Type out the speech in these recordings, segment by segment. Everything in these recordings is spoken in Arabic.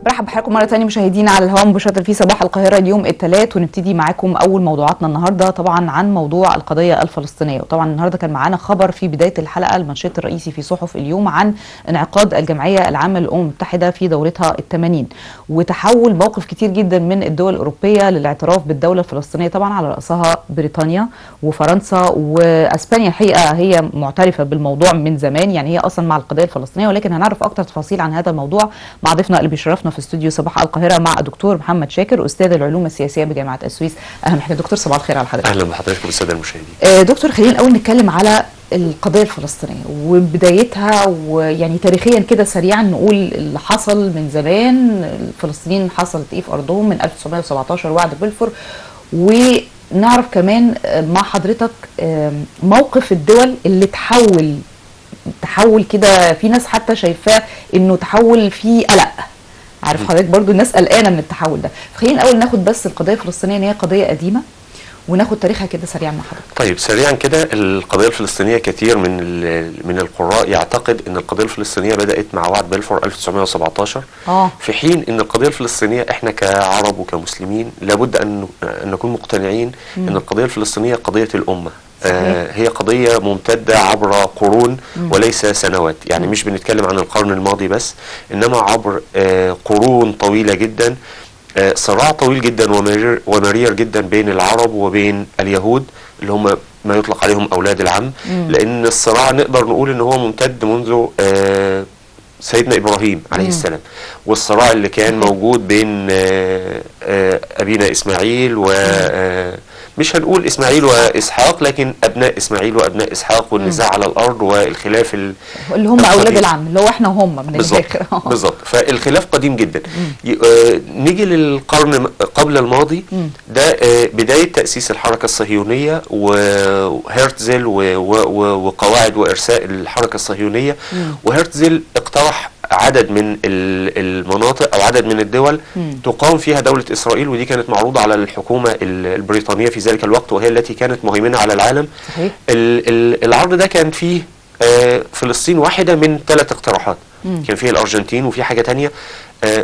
برحب بحضراتكم مرة تانية مشاهدينا على الهواء مباشرة في صباح القاهرة اليوم الثلاث، ونبتدي معاكم أول موضوعاتنا النهاردة طبعا عن موضوع القضية الفلسطينية. وطبعا النهاردة كان معانا خبر في بداية الحلقة، المنشط الرئيسي في صحف اليوم عن انعقاد الجمعية العامة للأمم المتحدة في دورتها ال80 وتحول موقف كتير جدا من الدول الأوروبية للاعتراف بالدولة الفلسطينية، طبعا على رأسها بريطانيا وفرنسا وأسبانيا. الحقيقة هي معترفة بالموضوع من زمان، يعني هي أصلا مع القضية الفلسطينية، ولكن هنعرف أكتر تفاصيل عن هذا الموضوع مع ضيفنا اللي بيشرفنا في استوديو صباح القاهرة، مع الدكتور محمد شاكر أستاذ العلوم السياسية بجامعة السويس. أهلا بك دكتور، صباح الخير على حضرتك. أهلا بحضرتك والسادة المشاهدين. دكتور، خلينا الأول نتكلم على القضية الفلسطينية وبدايتها، ويعني تاريخيا كده سريعا نقول اللي حصل من زمان. الفلسطينيين حصلت إيه في أرضهم من 1917 وعد بلفور، ونعرف كمان مع حضرتك موقف الدول اللي تحول كده. في ناس حتى شايفاه إنه تحول فيه قلق، عارف حضرتك برضو الناس قلقانه من التحول ده. فخلينا الاول ناخد بس القضيه الفلسطينيه ان هي قضيه قديمه، وناخد تاريخها كده سريعا مع حضرتك. طيب سريعا كده، القضيه الفلسطينيه كثير من القراء يعتقد ان القضيه الفلسطينيه بدات مع وعد بلفور 1917 في حين ان القضيه الفلسطينيه احنا كعرب وكمسلمين لابد ان نكون مقتنعين ان القضيه الفلسطينيه قضيه الامه. هي قضية ممتدة عبر قرون وليس سنوات، يعني مش بنتكلم عن القرن الماضي بس، إنما عبر قرون طويلة جدا، صراع طويل جدا ومرير جدا بين العرب وبين اليهود اللي هم ما يطلق عليهم أولاد العم. لأن الصراع نقدر نقول إن هو ممتد منذ سيدنا إبراهيم عليه السلام، والصراع اللي كان موجود بين أبينا إسماعيل و مش هنقول إسماعيل وإسحاق، لكن أبناء إسماعيل وأبناء إسحاق، والنزاع على الأرض والخلاف اللي هم أولاد العم، اللي هو إحنا وهم من الآخر. بالظبط. فالخلاف قديم جدا. نيجي للقرن قبل الماضي ده، بداية تأسيس الحركة الصهيونية وهرتزل وقواعد وإرساء الحركة الصهيونية. وهرتزل اقترح عدد من المناطق أو عدد من الدول تقام فيها دولة إسرائيل، ودي كانت معروضة على الحكومة البريطانية في ذلك الوقت، وهي التي كانت مهيمنة على العالم. صحيح. العرض ده كان فيه فلسطين واحدة من 3 اقتراحات، كان فيه الأرجنتين وفيه حاجة تانية.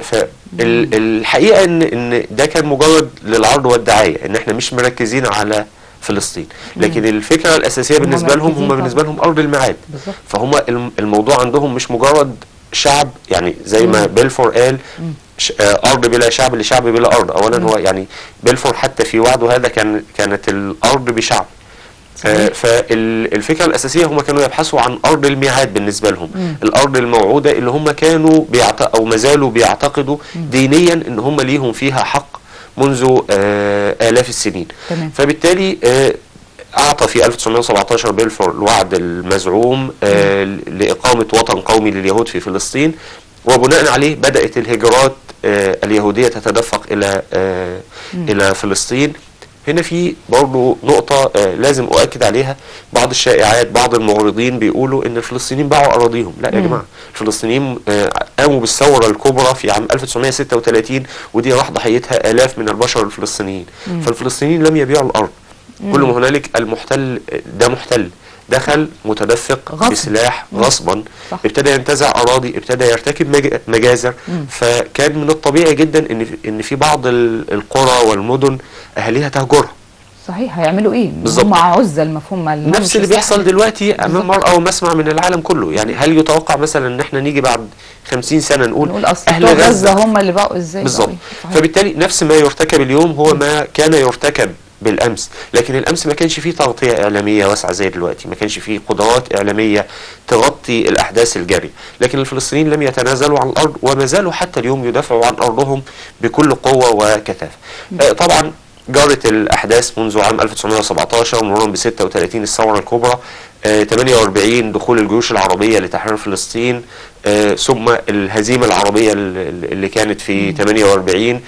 فالحقيقة إن ده كان مجرد للعرض والدعاية، إن احنا مش مركزين على فلسطين، لكن الفكرة الأساسية بالنسبة لهم بالنسبة لهم أرض الميعاد. فهم الموضوع عندهم مش مجرد شعب، يعني زي ما بلفور قال أرض بلا شعب لشعب بلا أرض. أولا هو يعني بلفور حتى في وعده هذا كانت الأرض بشعب. فالفكرة الأساسية هم كانوا يبحثوا عن أرض الميعاد بالنسبة لهم، الأرض الموعودة اللي هم كانوا أو ما زالوا بيعتقدوا دينيا إن هم ليهم فيها حق منذ آلاف السنين. فبالتالي أعطى في 1917 بلفور الوعد المزعوم لإقامة وطن قومي لليهود في فلسطين، وبناء عليه بدأت الهجرات اليهودية تتدفق إلى فلسطين. هنا في برضو نقطة لازم أؤكد عليها. بعض الشائعات، بعض المعارضين بيقولوا إن الفلسطينيين باعوا أراضيهم. لا يا جماعة، الفلسطينيين قاموا بالثورة الكبرى في عام 1936، ودي راح ضحيتها آلاف من البشر الفلسطينيين. فالفلسطينيين لم يبيعوا الأرض. كل ما هنالك المحتل ده محتل دخل متدفق بسلاح غصبا، ابتدى ينتزع أراضي، ابتدى يرتكب مجازر. فكان من الطبيعي جدا ان في بعض القرى والمدن اهاليها تهجرها. صحيح. هيعملوا ايه؟ بالظبط. هم عزة المفهوم نفس اللي بيحصل دلوقتي امام مرأى ومسمع من العالم كله. يعني هل يتوقع مثلا ان احنا نيجي بعد 50 سنة نقول اهل غزة هم اللي بقوا ازاي؟ بالظبط. فبالتالي نفس ما يرتكب اليوم هو ما كان يرتكب بالامس، لكن الامس ما كانش فيه تغطيه اعلاميه واسعه زي دلوقتي، ما كانش فيه قدرات اعلاميه تغطي الاحداث الجاريه. لكن الفلسطينيين لم يتنازلوا عن الارض، وما زالوا حتى اليوم يدافعوا عن ارضهم بكل قوه وكثافه. طبعا جرت الاحداث منذ عام 1917 مرورا ب 36 الثوره الكبرى، 48 دخول الجيوش العربيه لتحرير فلسطين، ثم الهزيمه العربيه اللي كانت في 48،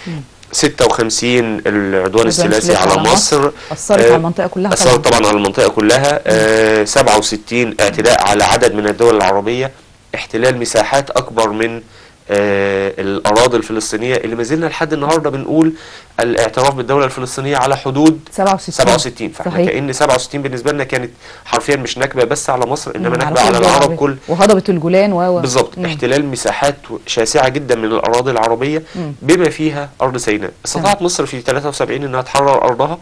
56 العدوان الثلاثي على مصر، أثرت على المنطقة كلها. أثرت طبعا على المنطقة كلها. 67 اعتداء على عدد من الدول العربية، احتلال مساحات أكبر من الأراضي الفلسطينية اللي ما زلنا لحد النهارده بنقول الاعتراف بالدولة الفلسطينية على حدود 67. فاحنا صحيح. كأن 67 بالنسبة لنا كانت حرفيا مش نكبة بس على مصر، انما نكبة على على العرب كل. وهضبة الجولان بالظبط. احتلال مساحات شاسعة جدا من الأراضي العربية بما فيها أرض سيناء. استطاعت مصر في 73 انها تحرر أرضها.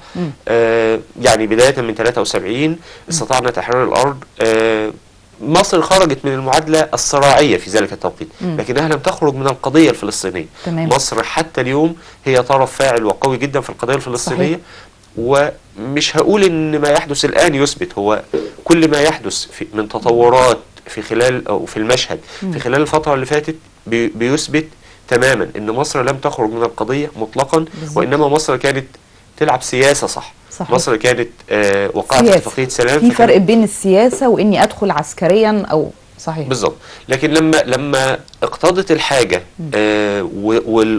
يعني بداية من 73 استطعنا تحرير الأرض. مصر خرجت من المعادلة الصراعية في ذلك التوقيت، لكنها لم تخرج من القضية الفلسطينية. تمام. مصر حتى اليوم هي طرف فاعل وقوي جدا في القضية الفلسطينية. صحيح. ومش هقول ان ما يحدث الآن يثبت، هو كل ما يحدث من تطورات في خلال أو في المشهد في خلال الفترة اللي فاتت بيثبت تماما ان مصر لم تخرج من القضية مطلقا. بالزبط. وإنما مصر كانت تلعب سياسة. صحيح. مصر كانت وقعت في اتفاقية سلام. في فرق بين السياسة وإني أدخل عسكريا أو صحيح. بالظبط. لكن لما اقتضت الحاجة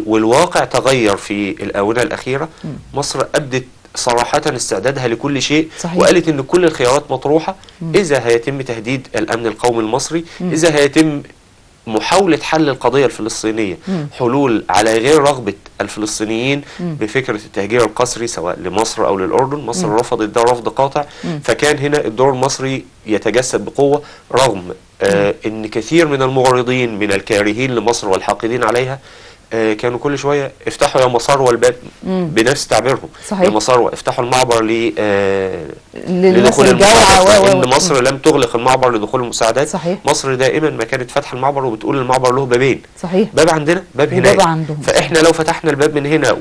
والواقع تغير في الآونة الأخيرة، مصر أبدت صراحة استعدادها لكل شيء. صحيح. وقالت إن كل الخيارات مطروحة إذا هيتم تهديد الأمن القومي المصري، إذا هيتم محاولة حل القضية الفلسطينية حلول على غير رغبة الفلسطينيين بفكرة التهجير القسري سواء لمصر أو للأردن. مصر رفضت ده رفض قاطع. فكان هنا الدور المصري يتجسد بقوة، رغم أن كثير من المغرضين من الكارهين لمصر والحاقدين عليها كانوا كل شوية افتحوا يا مصاروة الباب بنفس تعبيرهم. صحيح. يا مصاروة افتحوا المعبر لدخول المساعدات، لأن مصر لم تغلق المعبر لدخول المساعدات. صحيح. مصر دائما ما كانت فاتحة المعبر وبتقول المعبر له بابين. صحيح. باب عندنا، باب هناك. باب عندهم. فاحنا لو فتحنا الباب من هنا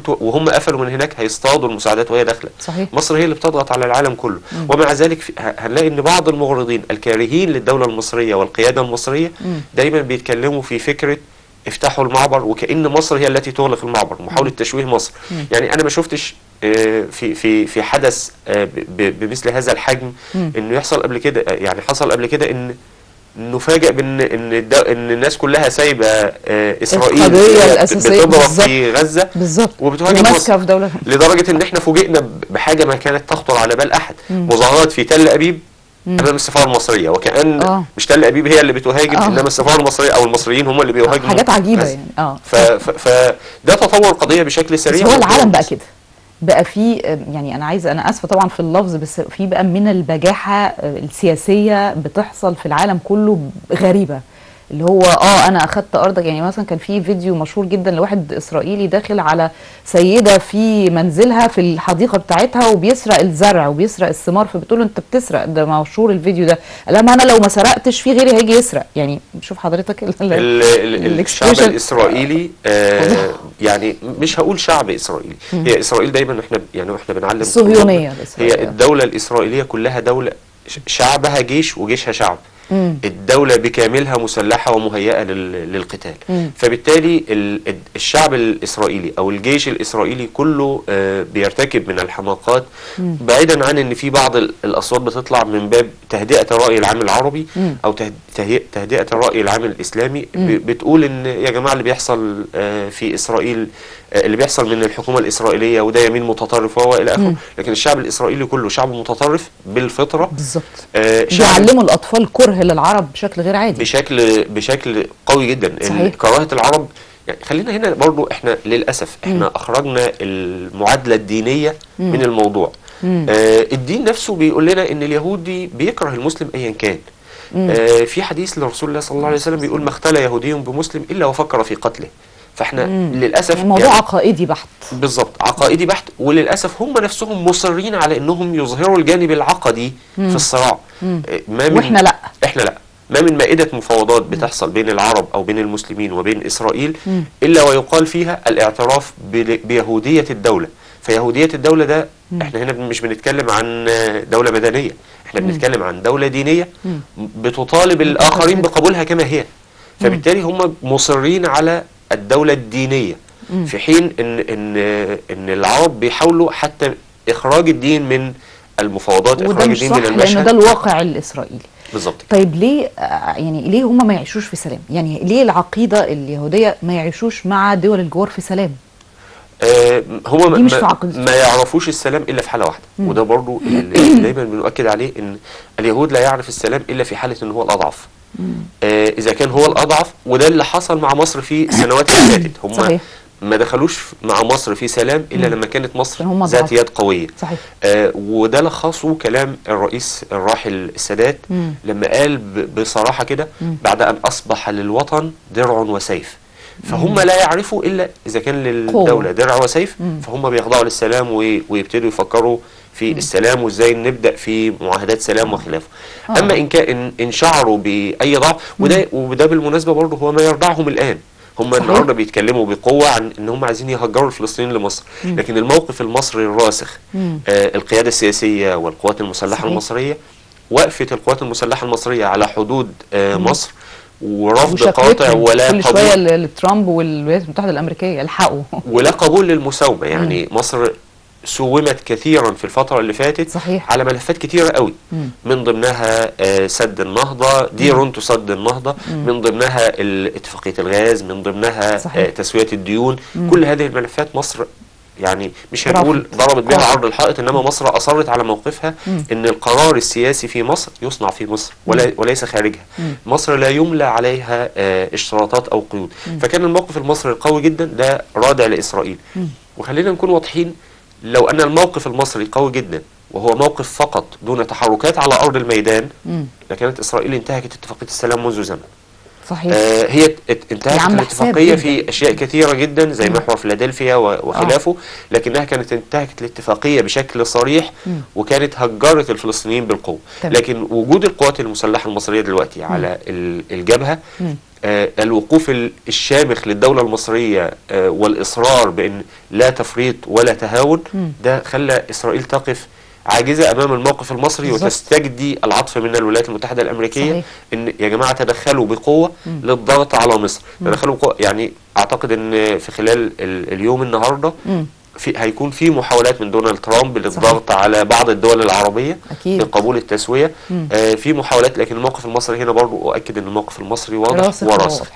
وهم قفلوا من هناك هيصطادوا المساعدات وهي داخله. صحيح. مصر هي اللي بتضغط على العالم كله. ومع ذلك هنلاقي ان بعض المغرضين الكارهين للدولة المصرية والقيادة المصرية دايما بيتكلموا في فكرة افتحوا المعبر وكأن مصر هي التي تغلق المعبر، محاولة تشويه مصر. يعني أنا ما شفتش في حدث بمثل هذا الحجم إنه يحصل قبل كده. يعني حصل قبل كده إن نفاجئ بان الناس كلها سايبه اسرائيل بتضرب في غزه وبتهاجم مصر، لدرجه ان احنا فوجئنا بحاجه ما كانت تخطر على بال احد. مظاهرات في تل ابيب امام السفاره المصريه، وكأن مش تل ابيب هي اللي بتهاجم انما السفاره المصريه او المصريين هم اللي بيهاجموا. حاجات عجيبه يعني. فده تطور قضيه بشكل سريع. هو العالم بقى كده بقى في، يعني انا اسفه طبعا في اللفظ، بس في بقى من البجاحه السياسيه بتحصل في العالم كله غريبه، اللي هو انا اخدت ارضك. يعني مثلا كان في فيديو مشهور جدا لواحد اسرائيلي داخل على سيده في منزلها في الحديقه بتاعتها وبيسرق الزرع وبيسرق الثمار، فبتقول له انت بتسرق. ده مشهور الفيديو ده. قال ما انا لو ما سرقتش في غيري هيجي يسرق. يعني شوف حضرتك الشعب الاسرائيلي يعني مش هقول شعب اسرائيلي، هي اسرائيل دايما احنا بنعلم الصهيونيه. هي الدوله الاسرائيليه كلها دوله شعبها جيش وجيشها شعب. الدولة بكاملها مسلحة ومهيئة للقتال. فبالتالي الشعب الإسرائيلي أو الجيش الإسرائيلي كله بيرتكب من الحماقات، بعيدا عن أن في بعض الأصوات بتطلع من باب تهدئة الرأي العام العربي أو تهدئة الرأي العام الإسلامي، بتقول أن يا جماعة اللي بيحصل في إسرائيل، اللي بيحصل من الحكومة الإسرائيلية وده يمين متطرف وإلى آخره. لكن الشعب الإسرائيلي كله شعب متطرف بالفطرة. بالظبط. بيعلموا الأطفال كره للعرب بشكل غير عادي، بشكل قوي جدا. كراهة العرب. يعني خلينا هنا برضو احنا للأسف احنا أخرجنا المعادلة الدينية من الموضوع. الدين نفسه بيقول لنا ان اليهودي بيكره المسلم ايا كان. في حديث لرسول الله صلى الله عليه وسلم بيقول ما اختلى يهودي بمسلم إلا وفكر في قتله. فاحنا للأسف الموضوع عقائدي بحت. بالظبط، عقائدي بحت. وللأسف هم نفسهم مصرين على انهم يظهروا الجانب العقدي في الصراع. واحنا لا، احنا لا. ما من مائدة مفاوضات بتحصل بين العرب أو بين المسلمين وبين إسرائيل إلا ويقال فيها الاعتراف بيهودية الدولة. فيهودية الدولة ده احنا هنا مش بنتكلم عن دولة مدنية، احنا بنتكلم عن دولة دينية بتطالب الآخرين بقبولها كما هي. فبالتالي هم مصرين على الدولة الدينية، في حين ان العرب بيحاولوا حتى إخراج الدين من المفاوضات، إخراج الدين من المشهد. لأنه ده الواقع الإسرائيلي. بالظبط. طيب ليه ليه هم ما يعيشوش في سلام؟ يعني ليه العقيدة اليهودية ما يعيشوش مع دول الجوار في سلام؟ هم ما يعرفوش السلام إلا في حالة واحدة، وده برضو اللي دايما بنؤكد عليه، ان اليهود لا يعرف السلام إلا في حالة ان هو الأضعف. اذا كان هو الاضعف، وده اللي حصل مع مصر في السنوات اللي فاتت. هم صحيح. ما دخلوش مع مصر في سلام الا لما كانت مصر هم ذات يد قويه. صحيح. وده لخصه كلام الرئيس الراحل السادات لما قال بصراحه كده: بعد ان اصبح للوطن درع وسيف. فهم لا يعرفوا الا اذا كان للدوله درع وسيف، فهم بيخضعوا للسلام ويبتدوا يفكروا في السلام وازاي نبدا في معاهدات سلام وخلافه. اما ان شعروا باي ضعف، وده بالمناسبه برضه هو ما يرضعهم الان. هم النهارده بيتكلموا بقوه عن ان هم عايزين يهجروا الفلسطينيين لمصر، لكن الموقف المصري الراسخ، القياده السياسيه والقوات المسلحه المصريه، وقفه القوات المسلحه المصريه على حدود مصر، ورفض قاطع ولا كل قبول شويه لترامب والولايات المتحده الامريكيه الحقوا ولا قبول للمساومه. يعني مصر سومت كثيرا في الفتره اللي فاتت. صحيح. على ملفات كثيره قوي، من ضمنها سد النهضه، ديرونتو سد النهضه، من ضمنها اتفاقيه الغاز، من ضمنها تسويه الديون. كل هذه الملفات مصر يعني مش هنقول ضربت بها عرض الحائط، انما مصر اصرت على موقفها ان القرار السياسي في مصر يصنع في مصر وليس خارجها. مصر لا يملى عليها اشتراطات او قيود. فكان الموقف المصري القوي جدا ده رادع لاسرائيل. وخلينا نكون واضحين، لو ان الموقف المصري قوي جدا وهو موقف فقط دون تحركات على ارض الميدان، لكانت اسرائيل انتهكت اتفاقيه السلام منذ زمن. صحيح. هي انتهكت الاتفاقيه في اشياء كثيره جدا زي محور فيلادلفيا وخلافه، لكنها كانت انتهكت الاتفاقيه بشكل صريح، وكانت هجرت الفلسطينيين بالقوه. لكن وجود القوات المسلحه المصريه دلوقتي على الجبهه، الوقوف الشامخ للدوله المصريه والاصرار بان لا تفريط ولا تهاون، ده خلى اسرائيل تقف عاجزه امام الموقف المصري وتستجدي العطف من الولايات المتحده الامريكيه. صحيح. ان يا جماعه تدخلوا بقوه للضغط على مصر، تدخلوا بقوه. يعني اعتقد ان في خلال اليوم النهارده هيكون في محاولات من دونالد ترامب للضغط على بعض الدول العربيه لقبول التسويه. في محاولات، لكن الموقف المصري هنا برضو اؤكد ان الموقف المصري واضح وراسخ.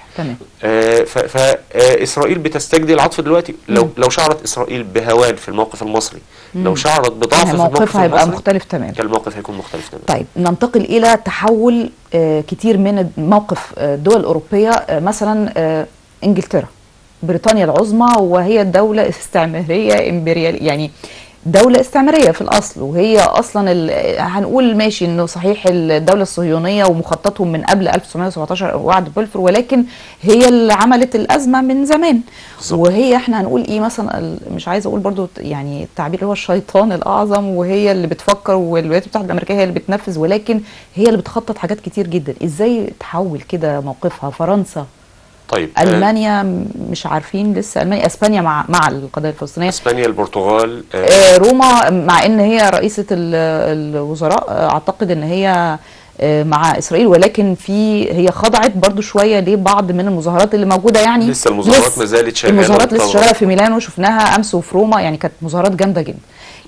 فاسرائيل بتستجدي العطف دلوقتي. لو شعرت اسرائيل بهوان في الموقف المصري، لو شعرت بضعف في الموقف المصري، هيبقى مختلف تماما. كان الموقف هيكون مختلف تماما. طيب ننتقل الى تحول كتير من موقف الدول الاوروبيه. مثلا انجلترا، بريطانيا العظمى، وهي دولة استعمارية امبريال، يعني دولة استعمارية في الأصل، وهي أصلا هنقول ماشي إنه صحيح الدولة الصهيونية ومخططهم من قبل 1917 وعد بلفور، ولكن هي اللي عملت الأزمة من زمان. وهي احنا هنقول إيه مثلا، مش عايزة أقول برضو يعني التعبير اللي هو الشيطان الأعظم، وهي اللي بتفكر والولايات المتحدة الأمريكية هي اللي بتنفذ، ولكن هي اللي بتخطط حاجات كتير جدا. إزاي تحول كده موقفها؟ فرنسا، طيب، ألمانيا مش عارفين لسه، ألمانيا، أسبانيا مع القضية الفلسطينية، أسبانيا، البرتغال، روما، مع إن هي رئيسة الوزراء أعتقد إن هي مع إسرائيل، ولكن هي خضعت برضو شوية لبعض من المظاهرات اللي موجودة. يعني لسه المظاهرات ما زالت شغالة، المظاهرات لسه شغالة في ميلانو، شفناها أمس، وفي روما، يعني كانت مظاهرات جامدة جدا.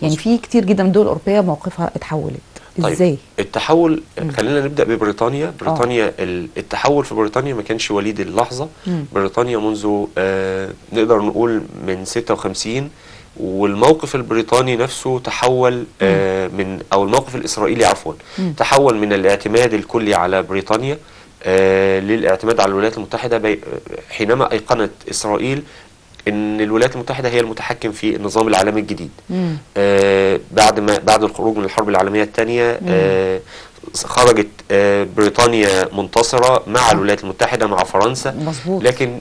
يعني في كتير جدا من الدول الأوروبية موقفها اتحولت. طيب، ازاي التحول؟ خلينا نبدا ببريطانيا. بريطانيا التحول في بريطانيا ما كانش وليد اللحظه. بريطانيا منذ نقدر نقول من 56، والموقف البريطاني نفسه تحول او الموقف الاسرائيلي عفوا تحول من الاعتماد الكلي على بريطانيا للاعتماد على الولايات المتحده، حينما ايقنت اسرائيل ان الولايات المتحده هي المتحكم في النظام العالمي الجديد. بعد الخروج من الحرب العالميه الثانيه، خرجت بريطانيا منتصره مع الولايات المتحده مع فرنسا. مظبوط. لكن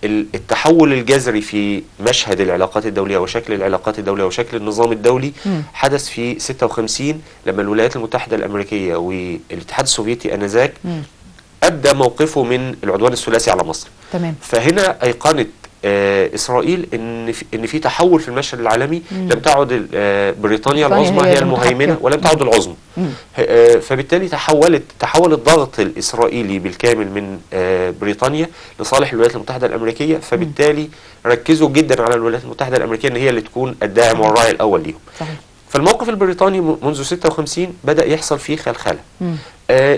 التحول الجذري في مشهد العلاقات الدوليه وشكل العلاقات الدوليه وشكل النظام الدولي حدث في 56 لما الولايات المتحده الامريكيه والاتحاد السوفيتي انذاك ابدى موقفه من العدوان الثلاثي على مصر. تمام. فهنا ايقنت اسرائيل ان في تحول في المشهد العالمي. لم تعد بريطانيا العظمى هي المهيمنه، ولم تعد العظمى. فبالتالي تحول الضغط الاسرائيلي بالكامل من بريطانيا لصالح الولايات المتحده الامريكيه. فبالتالي ركزوا جدا على الولايات المتحده الامريكيه ان هي اللي تكون الداعم والراعي الاول ليهم. صحيح. فالموقف البريطاني منذ 56 بدأ يحصل فيه خلخله.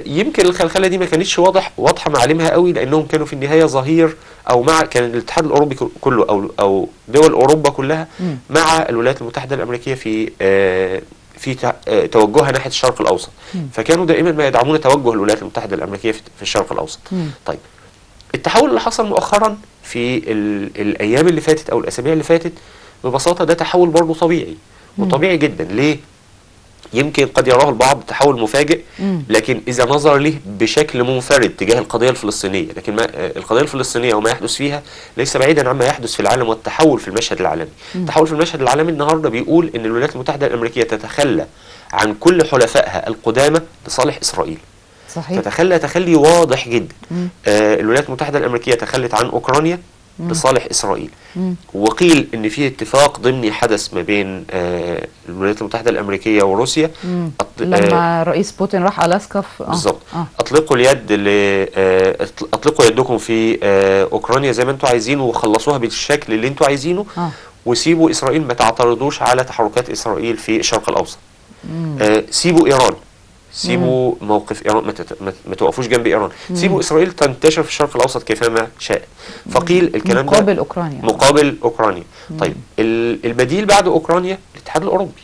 يمكن الخلخله دي ما كانتش واضحه معالمها قوي، لانهم كانوا في النهايه ظهير كان الاتحاد الاوروبي كله او دول اوروبا كلها مع الولايات المتحده الامريكيه في توجهها ناحيه الشرق الاوسط. فكانوا دائما ما يدعمون توجه الولايات المتحده الامريكيه في الشرق الاوسط. طيب التحول اللي حصل مؤخرا في الايام اللي فاتت او الاسابيع اللي فاتت ببساطه ده تحول برضه طبيعي، وطبيعي جدا. ليه؟ يمكن قد يراه البعض تحول مفاجئ، لكن إذا نظر له بشكل منفرد تجاه القضية الفلسطينية، لكن القضية الفلسطينية وما يحدث فيها ليس بعيدا عما يحدث في العالم والتحول في المشهد العالمي. التحول في المشهد العالمي النهاردة بيقول إن الولايات المتحدة الأمريكية تتخلى عن كل حلفائها القدامى لصالح إسرائيل. صحيح. تتخلى تخلي واضح جدا. الولايات المتحدة الأمريكية تخلت عن أوكرانيا لصالح إسرائيل. وقيل ان في اتفاق ضمني حدث ما بين الولايات المتحده الامريكيه وروسيا لما رئيس بوتين راح الاسكا بالظبط. اطلقوا اليد اطلقوا يدكم في اوكرانيا زي ما انتم عايزين وخلصوها بالشكل اللي انتم عايزينه، وسيبوا اسرائيل، ما تعترضوش على تحركات اسرائيل في الشرق الاوسط. سيبوا ايران، سيبوا موقف ايران، ما توقفوش جنب ايران، سيبوا اسرائيل تنتشر في الشرق الاوسط كيفما شاء. فقيل الكلام ده مقابل اوكرانيا. مقابل اوكرانيا. طيب البديل بعد اوكرانيا الاتحاد الاوروبي.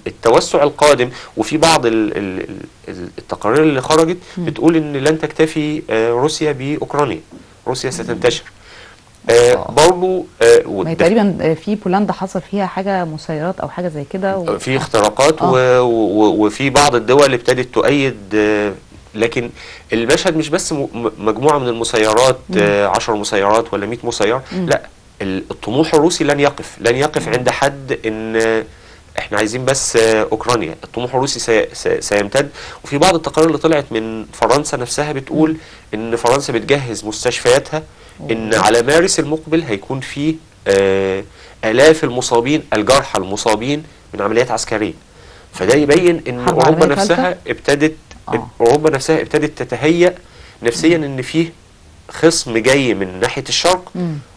التوسع القادم، وفي بعض التقارير اللي خرجت بتقول ان لن تكتفي روسيا باوكرانيا، روسيا ستنتشر. برضه تقريبا في بولندا حصل فيها حاجه مسيرات او حاجه زي كده في اختراقات وفي بعض الدول ابتدت تؤيد. لكن المشهد مش بس مجموعه من المسيرات، 10 مسيرات ولا 100 مسير، لا، الطموح الروسي لن يقف عند حد ان احنا عايزين بس اوكرانيا. الطموح الروسي سيمتد. وفي بعض التقارير اللي طلعت من فرنسا نفسها بتقول ان فرنسا بتجهز مستشفياتها، ان على مارس المقبل هيكون في آلاف المصابين، الجرحى المصابين من عمليات عسكريه. فده يبين ان اوروبا نفسها ابتدت تتهيأ نفسيا ان فيه خصم جاي من ناحيه الشرق،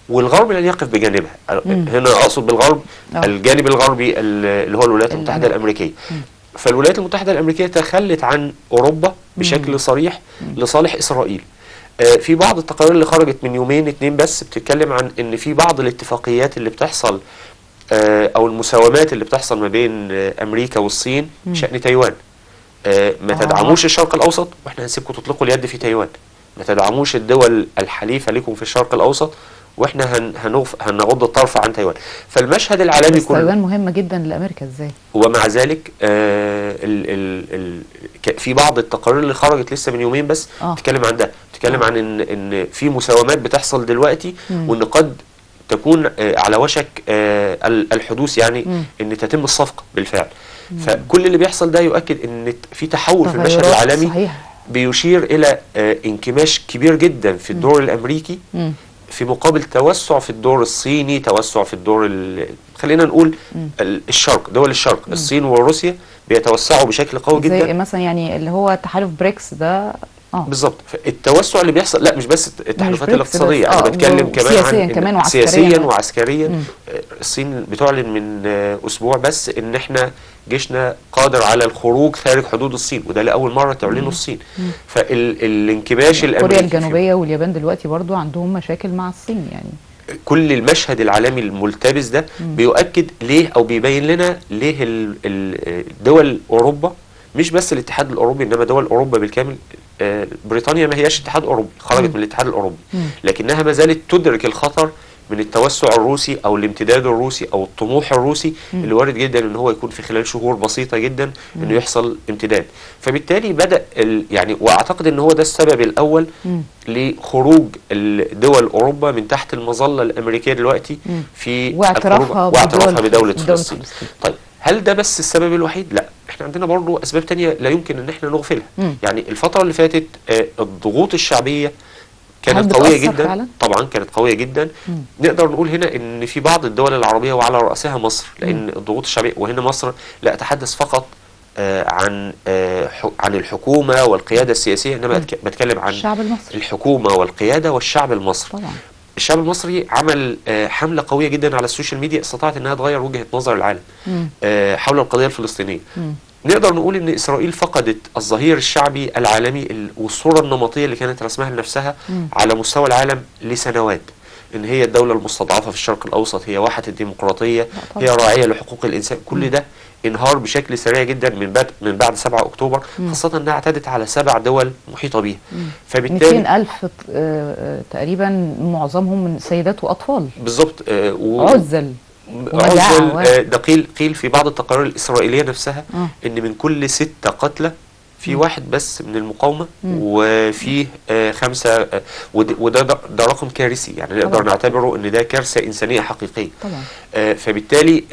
والغرب لن يقف بجانبها. هنا اقصد بالغرب الجانب الغربي اللي هو الولايات المتحده الامريكيه. فالولايات المتحده الامريكيه تخلت عن اوروبا بشكل صريح لصالح اسرائيل. في بعض التقارير اللي خرجت من يومين 2 بس بتتكلم عن ان في بعض الاتفاقيات اللي بتحصل او المساومات اللي بتحصل ما بين امريكا والصين بشأن تايوان. ما تدعموش الشرق الاوسط واحنا هنسيبكم تطلقوا اليد في تايوان. ما تدعموش الدول الحليفه لكم في الشرق الاوسط واحنا هنغض الطرف عن تايوان. فالمشهد العالمي كله. تايوان مهمه جدا لامريكا ازاي؟ ومع ذلك في بعض التقارير اللي خرجت لسه من يومين بس بتتكلم عن ده، بتتكلم عن ان في مساومات بتحصل دلوقتي، وان قد تكون على وشك الحدوث، يعني ان تتم الصفقه بالفعل. فكل اللي بيحصل ده يؤكد ان في تحول في المشهد العالمي. صحيح. بيشير الى انكماش كبير جدا في الدور الامريكي في مقابل توسع في الدور الصيني، توسع في الدور خلينا نقول الشرق، دول الشرق، الصين وروسيا بيتوسعوا بشكل قوي جدا. زي مثلا يعني اللي هو تحالف بريكس ده. بالظبط. التوسع اللي بيحصل لا مش بس التحالفات الاقتصاديه، انا بتكلم كمان عن سياسيا وعسكريا. الصين بتعلن من اسبوع بس ان احنا جيشنا قادر على الخروج خارج حدود الصين، وده لاول مره تعلنه الصين. فالانكماش الامريكي، كوريا الجنوبيه واليابان دلوقتي برضو عندهم مشاكل مع الصين. يعني كل المشهد العالمي الملتبس ده بيؤكد ليه او بيبين لنا ليه دول اوروبا، مش بس الاتحاد الاوروبي انما دول اوروبا بالكامل. بريطانيا ما هياش اتحاد اوروبي، خرجت من الاتحاد الاوروبي، لكنها ما زالت تدرك الخطر من التوسع الروسي او الامتداد الروسي او الطموح الروسي اللي وارد جدا ان هو يكون في خلال شهور بسيطه جدا انه يحصل امتداد. فبالتالي بدا يعني، واعتقد ان هو ده السبب الاول لخروج دول اوروبا من تحت المظله الامريكيه دلوقتي في واعترافها بدوله فلسطين. طيب هل ده بس السبب الوحيد؟ لا، احنا عندنا برضو اسباب تانية لا يمكن ان احنا نغفلها. يعني الفتره اللي فاتت الضغوط الشعبيه كانت قوية جدا فعلا؟ طبعا كانت قوية جدا. نقدر نقول هنا ان في بعض الدول العربية وعلى رأسها مصر، لان الضغوط الشعبية، وهنا مصر لا اتحدث فقط عن الحكومة والقيادة السياسية، انما بتكلم عن الشعب المصري، الحكومة والقيادة والشعب المصري طبعا. الشعب المصري عمل حملة قوية جدا على السوشيال ميديا، استطاعت انها تغير وجهة نظر العالم حول القضية الفلسطينية. نقدر نقول ان اسرائيل فقدت الظهير الشعبي العالمي والصورة النمطية اللي كانت رسمها لنفسها على مستوى العالم لسنوات، ان هي الدولة المستضعفة في الشرق الاوسط، هي واحة الديمقراطية، هي راعية لحقوق الانسان. كل ده انهار بشكل سريع جدا من بعد 7 اكتوبر، خاصه انها اعتدت على 7 دول محيطه بيها. فبالتالي 200,000 تقريبا معظمهم من سيدات واطفال بالظبط. عزل ده قيل في بعض التقارير الاسرائيليه نفسها ان من كل 6 قتلى في واحد بس من المقاومه، وفيه 5 وده رقم كارثي، يعني نقدر نعتبره ان ده كارثه انسانيه حقيقيه طبعا. فبالتالي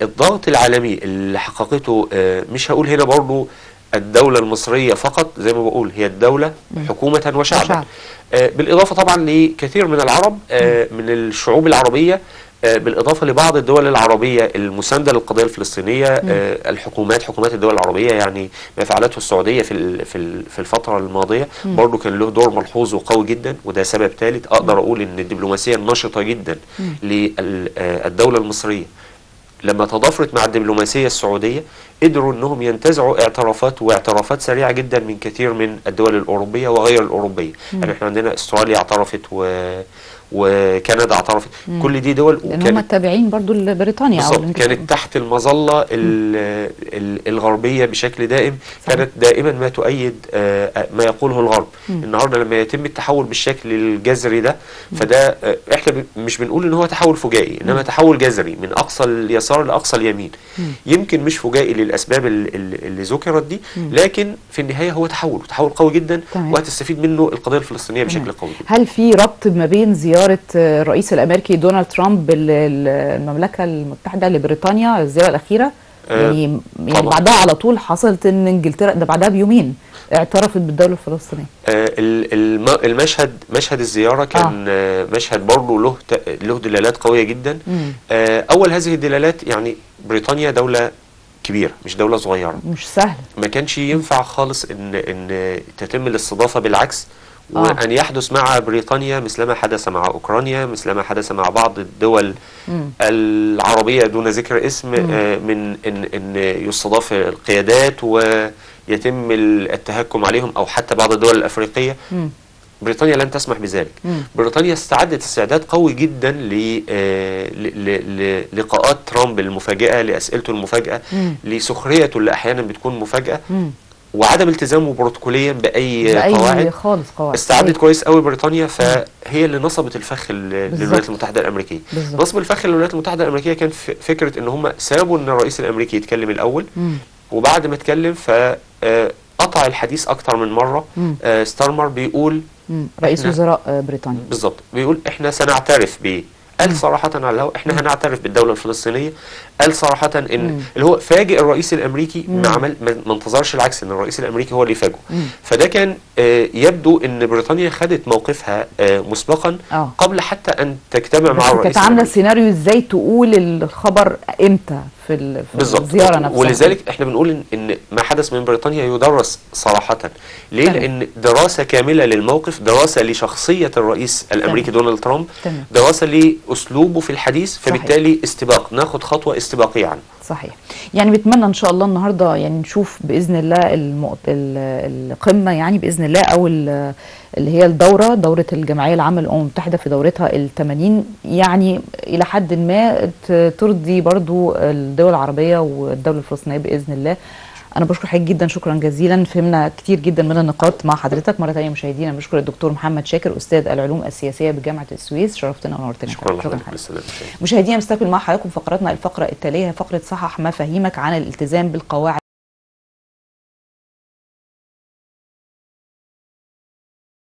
الضغط العالمي اللي حققته، مش هقول هنا برضو الدولة المصرية فقط، زي ما بقول هي الدولة حكومة وشعبا، بالإضافة طبعا لكثير من العرب، من الشعوب العربية، بالإضافة لبعض الدول العربية المساندة للقضية الفلسطينية، حكومات الدول العربية، يعني ما فعلته السعودية في الفترة الماضية برضو كان له دور ملحوظ وقوي جدا، وده سبب ثالث أقدر أقول إن الدبلوماسية النشطة جدا للدولة المصرية لما تضافرت مع الدبلوماسية السعودية قدروا انهم ينتزعوا اعترافات سريعة جدا من كثير من الدول الأوروبية وغير الأوروبية. يعني احنا عندنا استراليا اعترفت وكندا اعترفت، كل دي دول لان هم تابعين برضو لبريطانيا كانت تحت المظلة الغربية بشكل دائم، كانت دائما ما تؤيد ما يقوله الغرب. النهارده لما يتم التحول بالشكل الجذري ده، فده احنا مش بنقول ان هو تحول فجائي، انما تحول جذري من اقصى اليسار لاقصى اليمين. يمكن مش فجائي للاسباب اللي ذكرت دي، لكن في النهاية هو تحول قوي جدا، وهتستفيد منه القضية الفلسطينية بشكل قوي جدا. هل في ربط ما بين زيارة الرئيس الامريكي دونالد ترامب المملكه المتحده لبريطانيا الزياره الاخيره؟ يعني بعدها على طول حصلت ان انجلترا ده بعدها بيومين اعترفت بالدوله الفلسطينيه. مشهد الزياره كان مشهد برضه له دلالات قويه جدا. اول هذه الدلالات، يعني بريطانيا دوله كبيره مش دوله صغيره، مش سهل، ما كانش ينفع خالص ان تتم الاستضافه، بالعكس وأن يحدث مع بريطانيا مثلما حدث مع أوكرانيا، مثلما حدث مع بعض الدول العربية دون ذكر اسم، من إن يستضاف القيادات ويتم التهكم عليهم، أو حتى بعض الدول الأفريقية. بريطانيا لن تسمح بذلك. بريطانيا استعدت استعداد قوي جدا للقاءات ترامب المفاجئة، لأسئلته المفاجئة، لسخريته اللي أحيانا بتكون مفاجئة، وعدم التزامه بروتوكوليا باي قواعد خالص. استعدت كويس قوي بريطانيا، فهي اللي نصبت الفخ للولايات المتحده الامريكيه. نصب الفخ للولايات المتحده الامريكيه كان فكره ان هم سابوا ان الرئيس الامريكي يتكلم الاول، وبعد ما اتكلم فقطع الحديث اكتر من مره. ستارمر بيقول رئيس وزراء بريطانيا بالظبط، بيقول احنا سنعترف قال صراحة على الهواء احنا هنعترف بالدولة الفلسطينية. قال صراحة ان اللي هو فاجئ الرئيس الامريكي، ما انتظرش العكس ان الرئيس الامريكي هو اللي يفاجئه. فده كان يبدو ان بريطانيا خدت موقفها مسبقا قبل حتى ان تجتمع مع الرئيس. كانت عاملة سيناريو ازاي تقول الخبر امتى في الزيارة نفسها. ولذلك احنا بنقول ان ما حدث من بريطانيا يدرس صراحة. ليه؟ لان دراسة كاملة للموقف، دراسة لشخصية الرئيس الامريكي دونالد ترامب، دراسة لاسلوبه في الحديث، فبالتالي استباق، ناخد خطوة استباقية عنه. صحيح. يعني بتمنى ان شاء الله النهارده يعني نشوف باذن الله القمه، يعني باذن الله، او اللي هي دوره الجمعيه العامه للامم المتحده في دورتها ال80، يعني الى حد ما ترضي برضو الدول العربيه والدوله الفلسطينيه باذن الله. انا بشكر حضرتك جدا، شكرا جزيلا، فهمنا كتير جدا من النقاط مع حضرتك. مره ثانيه مشاهدينا بشكر الدكتور محمد شاكر، استاذ العلوم السياسيه بجامعه السويس، شرفتنا ونورتنا. شكرا لحضرتك. مشاهدينا نستكمل مع حضراتكم فقرتنا الفقره التاليه، فقره صحح مفاهيمك عن الالتزام بالقواعد